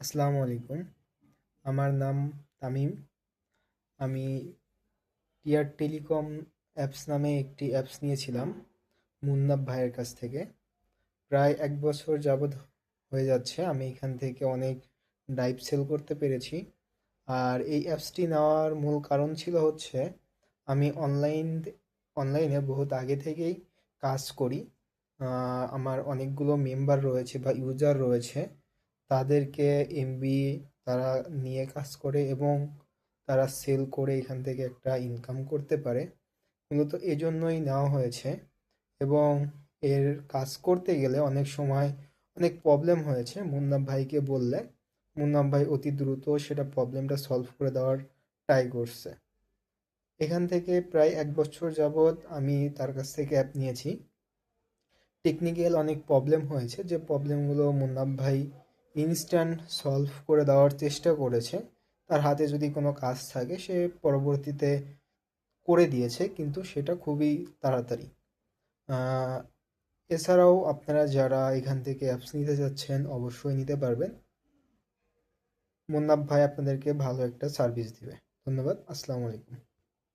আসসালামু আলাইকুম। আমার নাম তামিম। আমি টিয়ার টেলিকম অ্যাপস নামে একটি অ্যাপস নিয়েছিলাম মুন্নাফ ভাইয়ের কাছ থেকে। প্রায় ১ বছর যাবৎ হয়ে যাচ্ছে আমি এখান থেকে অনেক ডাইভ সেল করতে পেরেছি। আর এই অ্যাপসটি নেওয়ার মূল কারণ ছিল হচ্ছে আমি অনলাইনে বহুত আগে থেকেই কাজ করি। আমার অনেকগুলো মেম্বার রয়েছে বা ইউজার রয়েছে। তাদেরকে এমবি তারা নিয়ে কাজ করে এবং তারা সেল করে এখান থেকে একটা ইনকাম করতে পারে। মূলত এজন্যই নেওয়া হয়েছে এবং এর কাজ করতে গেলে অনেক সময় অনেক প্রবলেম হয়েছে। মুন্নাফ ভাইকে বললে মুন্নাফ ভাই অতি দ্রুত সেটা প্রবলেমটা সলভ করে দেওয়ার ট্রাই করছে। এখান থেকে প্রায় ১ বছর যাবৎ আমি তার কাছ থেকে অ্যাপ নিয়েছি। টেকনিক্যাল অনেক প্রবলেম হয়েছে, যে প্রবলেমগুলো মুন্নাফ ভাই ইনস্ট্যান্ট সলভ করে দেওয়ার চেষ্টা করেছে। তার হাতে যদি কোনো কাজ থাকে সে পরবর্তীতে করে দিয়েছে, কিন্তু সেটা খুবই তাড়াতাড়ি। আহ, এছাড়াও আপনারা যারা এখান থেকে অ্যাপস নিতে যাচ্ছেন অবশ্যই নিতে পারবেন। মুন্নাফ ভাই আপনাদেরকে ভালো একটা সার্ভিস দিবে। ধন্যবাদ। আসসালামু আলাইকুম।